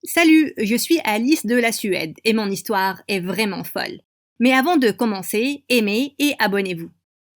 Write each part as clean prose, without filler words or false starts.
Salut, je suis Alice de la Suède et mon histoire est vraiment folle. Mais avant de commencer, aimez et abonnez-vous.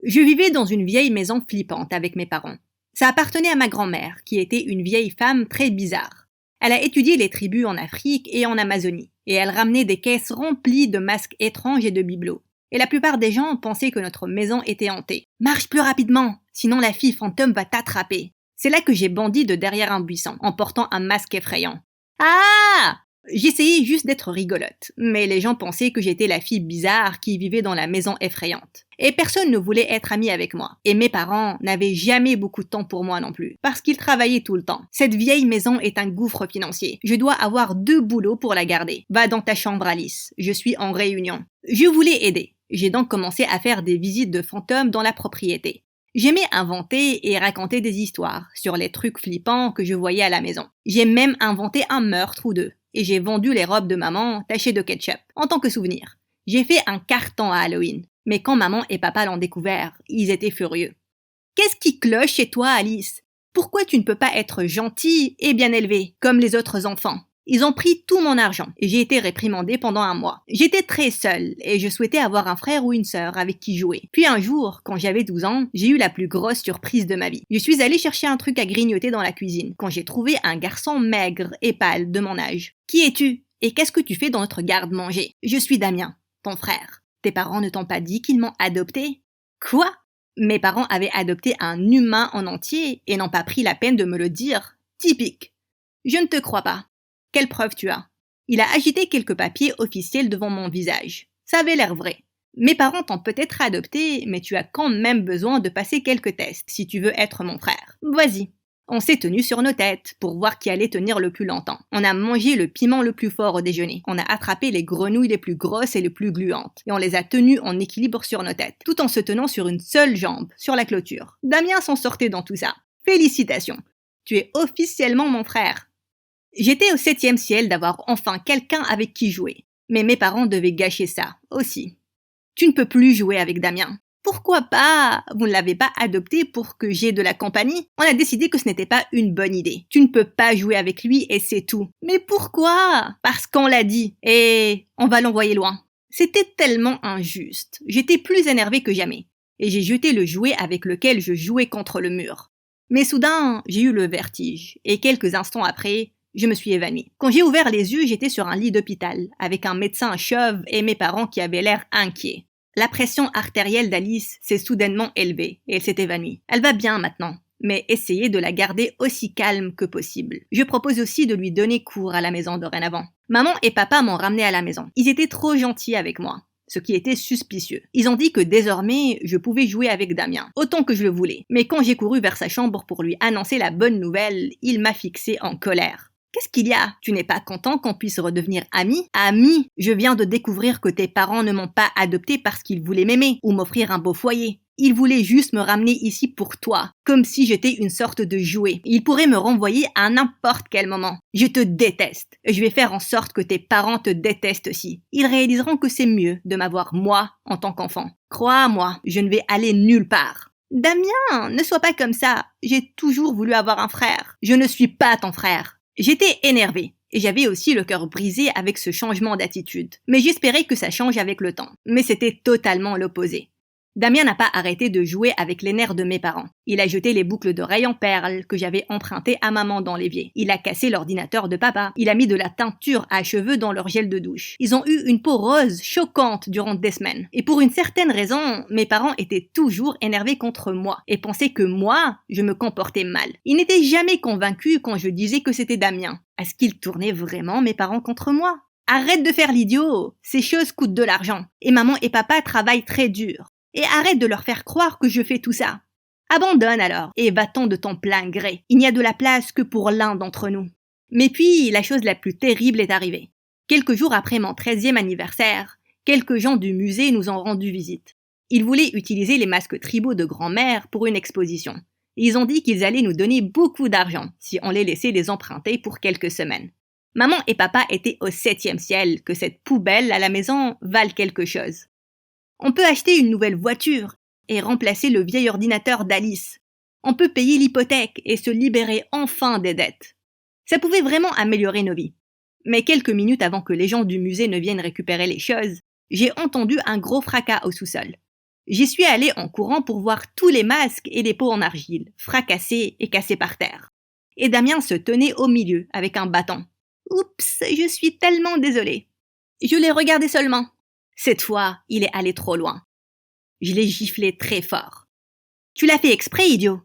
Je vivais dans une vieille maison flippante avec mes parents. Ça appartenait à ma grand-mère, qui était une vieille femme très bizarre. Elle a étudié les tribus en Afrique et en Amazonie, et elle ramenait des caisses remplies de masques étranges et de bibelots. Et la plupart des gens pensaient que notre maison était hantée. Marche plus rapidement, sinon la fille fantôme va t'attraper. C'est là que j'ai bondi de derrière un buisson, en portant un masque effrayant. Ah! J'essayais juste d'être rigolote, mais les gens pensaient que j'étais la fille bizarre qui vivait dans la maison effrayante. Et personne ne voulait être ami avec moi. Et mes parents n'avaient jamais beaucoup de temps pour moi non plus, parce qu'ils travaillaient tout le temps. Cette vieille maison est un gouffre financier. Je dois avoir 2 boulots pour la garder. Va dans ta chambre, Alice. Je suis en réunion. Je voulais aider. J'ai donc commencé à faire des visites de fantômes dans la propriété. J'aimais inventer et raconter des histoires sur les trucs flippants que je voyais à la maison. J'ai même inventé un meurtre ou deux, et j'ai vendu les robes de maman tachées de ketchup, en tant que souvenir. J'ai fait un carton à Halloween, mais quand maman et papa l'ont découvert, ils étaient furieux. Qu'est-ce qui cloche chez toi, Alice? Pourquoi tu ne peux pas être gentille et bien élevée, comme les autres enfants? Ils ont pris tout mon argent et j'ai été réprimandée pendant un mois. J'étais très seule et je souhaitais avoir un frère ou une sœur avec qui jouer. Puis un jour, quand j'avais 12 ans, j'ai eu la plus grosse surprise de ma vie. Je suis allée chercher un truc à grignoter dans la cuisine quand j'ai trouvé un garçon maigre et pâle de mon âge. Qui es-tu? Et qu'est-ce que tu fais dans notre garde-manger? Je suis Damien, ton frère. Tes parents ne t'ont pas dit qu'ils m'ont adopté? Quoi? Mes parents avaient adopté un humain en entier et n'ont pas pris la peine de me le dire. Typique. Je ne te crois pas. Quelle preuve tu as? Il a agité quelques papiers officiels devant mon visage. Ça avait l'air vrai. Mes parents t'ont peut-être adopté, mais tu as quand même besoin de passer quelques tests si tu veux être mon frère. Vas-y. On s'est tenus sur nos têtes pour voir qui allait tenir le plus longtemps. On a mangé le piment le plus fort au déjeuner. On a attrapé les grenouilles les plus grosses et les plus gluantes. Et on les a tenues en équilibre sur nos têtes, tout en se tenant sur une seule jambe, sur la clôture. Damien s'en sortait dans tout ça. Félicitations. Tu es officiellement mon frère. J'étais au 7e ciel d'avoir enfin quelqu'un avec qui jouer. Mais mes parents devaient gâcher ça, aussi. Tu ne peux plus jouer avec Damien. Pourquoi pas? Vous ne l'avez pas adopté pour que j'aie de la compagnie? On a décidé que ce n'était pas une bonne idée. Tu ne peux pas jouer avec lui et c'est tout. Mais pourquoi? Parce qu'on l'a dit. Et on va l'envoyer loin. C'était tellement injuste. J'étais plus énervée que jamais. Et j'ai jeté le jouet avec lequel je jouais contre le mur. Mais soudain, j'ai eu le vertige. Et quelques instants après, je me suis évanouie. Quand j'ai ouvert les yeux, j'étais sur un lit d'hôpital, avec un médecin chauve et mes parents qui avaient l'air inquiets. La pression artérielle d'Alice s'est soudainement élevée et elle s'est évanouie. Elle va bien maintenant, mais essayez de la garder aussi calme que possible. Je propose aussi de lui donner cours à la maison dorénavant. Maman et papa m'ont ramenée à la maison. Ils étaient trop gentils avec moi, ce qui était suspicieux. Ils ont dit que désormais, je pouvais jouer avec Damien, autant que je le voulais. Mais quand j'ai couru vers sa chambre pour lui annoncer la bonne nouvelle, il m'a fixé en colère. Qu'est-ce qu'il y a? Tu n'es pas content qu'on puisse redevenir amis? Amis? Je viens de découvrir que tes parents ne m'ont pas adopté parce qu'ils voulaient m'aimer ou m'offrir un beau foyer. Ils voulaient juste me ramener ici pour toi, comme si j'étais une sorte de jouet. Ils pourraient me renvoyer à n'importe quel moment. Je te déteste. Je vais faire en sorte que tes parents te détestent aussi. Ils réaliseront que c'est mieux de m'avoir moi en tant qu'enfant. Crois-moi, je ne vais aller nulle part. Damien, ne sois pas comme ça. J'ai toujours voulu avoir un frère. Je ne suis pas ton frère. J'étais énervée et j'avais aussi le cœur brisé avec ce changement d'attitude. Mais j'espérais que ça change avec le temps. Mais c'était totalement l'opposé. Damien n'a pas arrêté de jouer avec les nerfs de mes parents. Il a jeté les boucles d'oreilles en perles que j'avais empruntées à maman dans l'évier. Il a cassé l'ordinateur de papa. Il a mis de la teinture à cheveux dans leur gel de douche. Ils ont eu une peau rose choquante durant des semaines. Et pour une certaine raison, mes parents étaient toujours énervés contre moi et pensaient que moi, je me comportais mal. Ils n'étaient jamais convaincus quand je disais que c'était Damien. Est-ce qu'ils tournaient vraiment mes parents contre moi? Arrête de faire l'idiot! Ces choses coûtent de l'argent. Et maman et papa travaillent très dur. Et arrête de leur faire croire que je fais tout ça. Abandonne alors, et va-t'en de ton plein gré. Il n'y a de la place que pour l'un d'entre nous. Mais puis, la chose la plus terrible est arrivée. Quelques jours après mon 13e anniversaire, quelques gens du musée nous ont rendu visite. Ils voulaient utiliser les masques tribaux de grand-mère pour une exposition. Ils ont dit qu'ils allaient nous donner beaucoup d'argent si on les laissait les emprunter pour quelques semaines. Maman et papa étaient au 7e ciel que cette poubelle à la maison vale quelque chose. On peut acheter une nouvelle voiture et remplacer le vieil ordinateur d'Alice. On peut payer l'hypothèque et se libérer enfin des dettes. Ça pouvait vraiment améliorer nos vies. Mais quelques minutes avant que les gens du musée ne viennent récupérer les choses, j'ai entendu un gros fracas au sous-sol. J'y suis allée en courant pour voir tous les masques et les pots en argile, fracassés et cassés par terre. Et Damien se tenait au milieu avec un bâton. Oups, je suis tellement désolée. Je l'ai regardé seulement. Cette fois, il est allé trop loin. Je l'ai giflé très fort. Tu l'as fait exprès, idiot.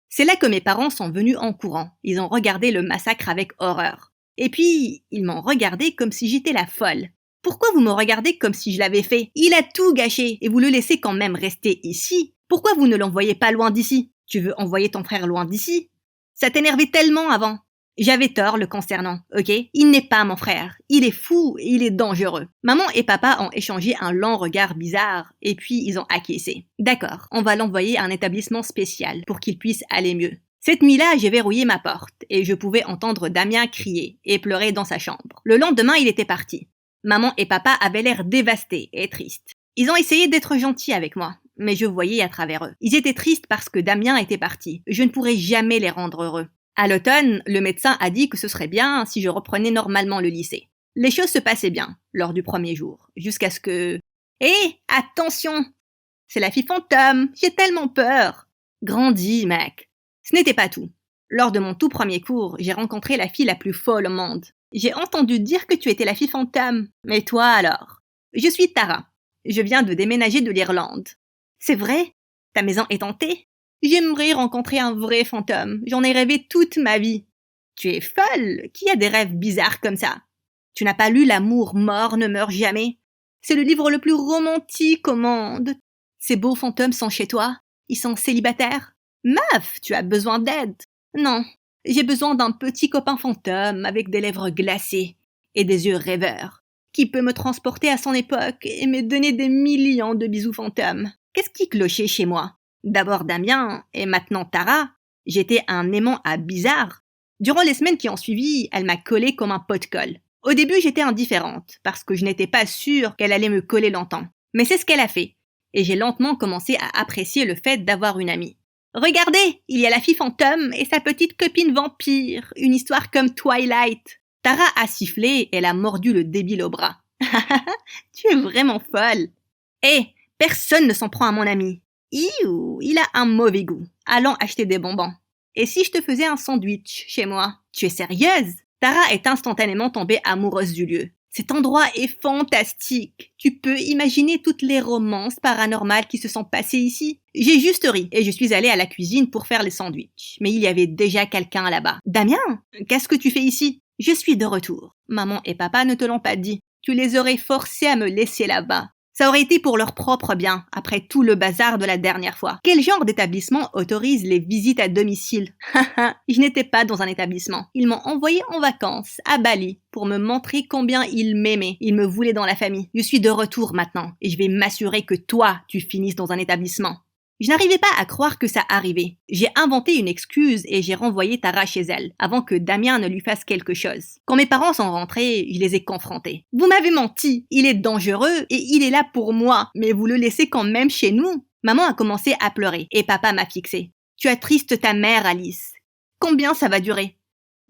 C'est là que mes parents sont venus en courant. Ils ont regardé le massacre avec horreur. Et puis, ils m'ont regardé comme si j'étais la folle. Pourquoi vous me regardez comme si je l'avais fait? Il a tout gâché et vous le laissez quand même rester ici. Pourquoi vous ne l'envoyez pas loin d'ici? Tu veux envoyer ton frère loin d'ici? Ça t'énervait tellement avant. J'avais tort le concernant, ok? Il n'est pas mon frère. Il est fou et il est dangereux. Maman et papa ont échangé un long regard bizarre et puis ils ont acquiescé. D'accord, on va l'envoyer à un établissement spécial pour qu'il puisse aller mieux. Cette nuit-là, j'ai verrouillé ma porte et je pouvais entendre Damien crier et pleurer dans sa chambre. Le lendemain, il était parti. Maman et papa avaient l'air dévastés et tristes. Ils ont essayé d'être gentils avec moi, mais je voyais à travers eux. Ils étaient tristes parce que Damien était parti. Je ne pourrais jamais les rendre heureux. À l'automne, le médecin a dit que ce serait bien si je reprenais normalement le lycée. Les choses se passaient bien lors du premier jour, jusqu'à ce que... Hé, attention! C'est la fille fantôme, j'ai tellement peur! Grandis, mec. Ce n'était pas tout. Lors de mon tout premier cours, j'ai rencontré la fille la plus folle au monde. J'ai entendu dire que tu étais la fille fantôme. Mais toi alors? Je suis Tara. Je viens de déménager de l'Irlande. C'est vrai? Ta maison est hantée? J'aimerais rencontrer un vrai fantôme. J'en ai rêvé toute ma vie. Tu es folle. Qui a des rêves bizarres comme ça? Tu n'as pas lu L'amour mort ne meurt jamais? C'est le livre le plus romantique au monde. Ces beaux fantômes sont chez toi? Ils sont célibataires? Meuf, tu as besoin d'aide. Non, j'ai besoin d'un petit copain fantôme avec des lèvres glacées et des yeux rêveurs, qui peut me transporter à son époque et me donner des millions de bisous fantômes. Qu'est-ce qui clochait chez moi? D'abord Damien, et maintenant Tara. J'étais un aimant à bizarre. Durant les semaines qui ont suivi, elle m'a collé comme un pot de colle. Au début, j'étais indifférente, parce que je n'étais pas sûre qu'elle allait me coller longtemps. Mais c'est ce qu'elle a fait, et j'ai lentement commencé à apprécier le fait d'avoir une amie. Regardez, il y a la fille fantôme et sa petite copine vampire, une histoire comme Twilight. Tara a sifflé et elle a mordu le débile au bras. Tu es vraiment folle. Hé, personne ne s'en prend à mon ami. Iouh, il a un mauvais goût. Allons acheter des bonbons. Et si je te faisais un sandwich chez moi? Tu es sérieuse? Tara est instantanément tombée amoureuse du lieu. Cet endroit est fantastique. Tu peux imaginer toutes les romances paranormales qui se sont passées ici. J'ai juste ri et je suis allée à la cuisine pour faire les sandwichs. Mais il y avait déjà quelqu'un là-bas. Damien, qu'est-ce que tu fais ici? Je suis de retour. Maman et papa ne te l'ont pas dit. Tu les aurais forcés à me laisser là-bas. Ça aurait été pour leur propre bien, après tout le bazar de la dernière fois. Quel genre d'établissement autorise les visites à domicile? Je n'étais pas dans un établissement. Ils m'ont envoyé en vacances, à Bali, pour me montrer combien ils m'aimaient. Ils me voulaient dans la famille. Je suis de retour maintenant, et je vais m'assurer que toi, tu finisses dans un établissement. Je n'arrivais pas à croire que ça arrivait. J'ai inventé une excuse et j'ai renvoyé Tara chez elle, avant que Damien ne lui fasse quelque chose. Quand mes parents sont rentrés, je les ai confrontés. Vous m'avez menti, il est dangereux et il est là pour moi, mais vous le laissez quand même chez nous. Maman a commencé à pleurer et papa m'a fixé. Tu as triste ta mère, Alice. Combien ça va durer?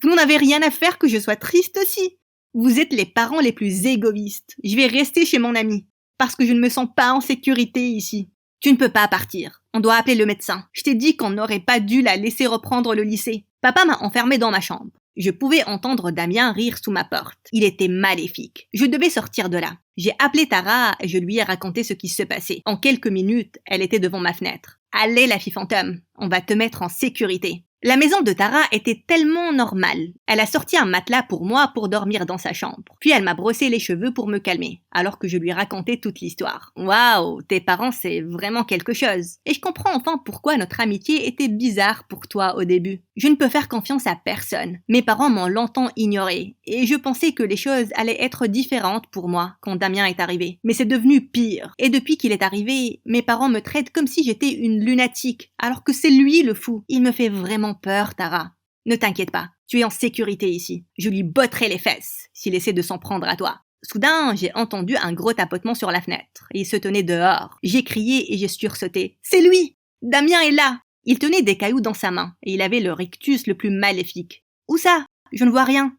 Vous n'en avez rien à faire que je sois triste aussi. Vous êtes les parents les plus égoïstes. Je vais rester chez mon ami, parce que je ne me sens pas en sécurité ici. Tu ne peux pas partir. On doit appeler le médecin. Je t'ai dit qu'on n'aurait pas dû la laisser reprendre le lycée. Papa m'a enfermée dans ma chambre. Je pouvais entendre Damien rire sous ma porte. Il était maléfique. Je devais sortir de là. J'ai appelé Tara et je lui ai raconté ce qui se passait. En quelques minutes, elle était devant ma fenêtre. Allez, la fille fantôme, on va te mettre en sécurité. La maison de Tara était tellement normale. Elle a sorti un matelas pour moi pour dormir dans sa chambre. Puis elle m'a brossé les cheveux pour me calmer, alors que je lui racontais toute l'histoire. Waouh, tes parents c'est vraiment quelque chose. Et je comprends enfin pourquoi notre amitié était bizarre pour toi au début. Je ne peux faire confiance à personne. Mes parents m'ont longtemps ignoré, et je pensais que les choses allaient être différentes pour moi quand Damien est arrivé. Mais c'est devenu pire. Et depuis qu'il est arrivé, mes parents me traitent comme si j'étais une lunatique, alors que c'est lui le fou. Il me fait vraiment peur, Tara. Ne t'inquiète pas, tu es en sécurité ici. Je lui botterai les fesses s'il essaie de s'en prendre à toi. Soudain, j'ai entendu un gros tapotement sur la fenêtre. Il se tenait dehors. J'ai crié et j'ai sursauté. C'est lui! Damien est là! Il tenait des cailloux dans sa main et il avait le rictus le plus maléfique. Où ça? Je ne vois rien.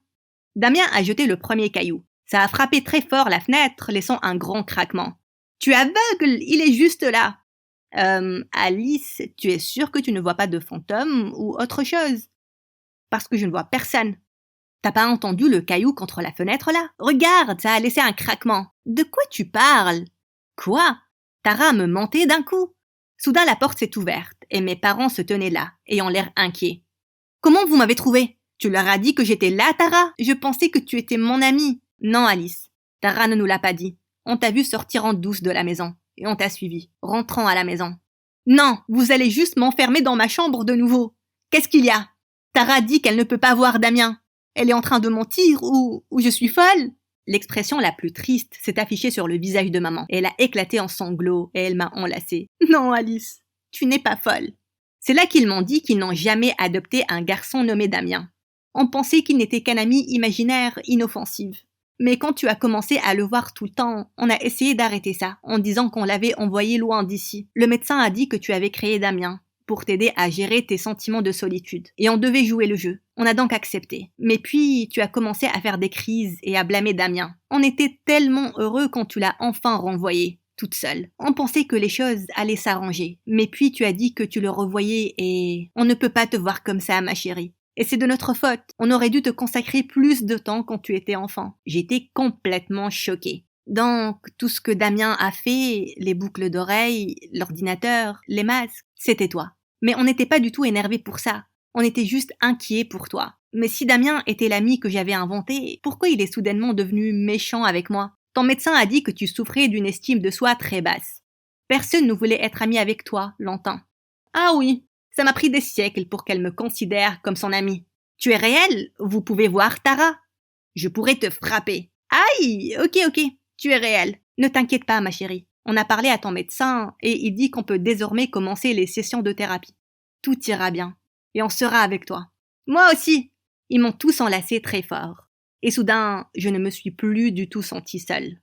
Damien a jeté le premier caillou. Ça a frappé très fort la fenêtre, laissant un grand craquement. « Tu es aveugle, il est juste là !»« Alice, tu es sûre que tu ne vois pas de fantôme ou autre chose ?»« Parce que je ne vois personne. » « T'as pas entendu le caillou contre la fenêtre là ? Regarde, ça a laissé un craquement. »« De quoi tu parles ?»« Quoi ? Tara me mentait d'un coup. » Soudain la porte s'est ouverte et mes parents se tenaient là, ayant l'air inquiets. « Comment vous m'avez trouvé ? Tu leur as dit que j'étais là, Tara ? Je pensais que tu étais mon amie. »« Non, Alice. Tara ne nous l'a pas dit. On t'a vu sortir en douce de la maison et on t'a suivi, rentrant à la maison. »« Non, vous allez juste m'enfermer dans ma chambre de nouveau. Qu'est-ce qu'il y a ? Tara dit qu'elle ne peut pas voir Damien. Elle est en train de mentir ou je suis folle ?» L'expression la plus triste s'est affichée sur le visage de maman. Elle a éclaté en sanglots et elle m'a enlacée. « Non, Alice, tu n'es pas folle. » C'est là qu'ils m'ont dit qu'ils n'ont jamais adopté un garçon nommé Damien. On pensait qu'il n'était qu'un ami imaginaire inoffensif. Mais quand tu as commencé à le voir tout le temps, on a essayé d'arrêter ça, en disant qu'on l'avait envoyé loin d'ici. Le médecin a dit que tu avais créé Damien pour t'aider à gérer tes sentiments de solitude. Et on devait jouer le jeu. On a donc accepté. Mais puis, tu as commencé à faire des crises et à blâmer Damien. On était tellement heureux quand tu l'as enfin renvoyé, toute seule. On pensait que les choses allaient s'arranger. Mais puis tu as dit que tu le revoyais et... On ne peut pas te voir comme ça, ma chérie. Et c'est de notre faute. On aurait dû te consacrer plus de temps quand tu étais enfant. J'étais complètement choquée. Donc, tout ce que Damien a fait, les boucles d'oreilles, l'ordinateur, les masques, c'était toi. Mais on n'était pas du tout énervés pour ça. On était juste inquiets pour toi. Mais si Damien était l'ami que j'avais inventé, pourquoi il est soudainement devenu méchant avec moi ? Ton médecin a dit que tu souffrais d'une estime de soi très basse. Personne ne voulait être ami avec toi, longtemps. Ah oui, ça m'a pris des siècles pour qu'elle me considère comme son amie. Tu es réel ? Vous pouvez voir Tara ? Je pourrais te frapper. Aïe, ok, tu es réel. Ne t'inquiète pas, ma chérie. On a parlé à ton médecin et il dit qu'on peut désormais commencer les sessions de thérapie. Tout ira bien et on sera avec toi. Moi aussi. Ils m'ont tous enlacé très fort. Et soudain, je ne me suis plus du tout sentie seule.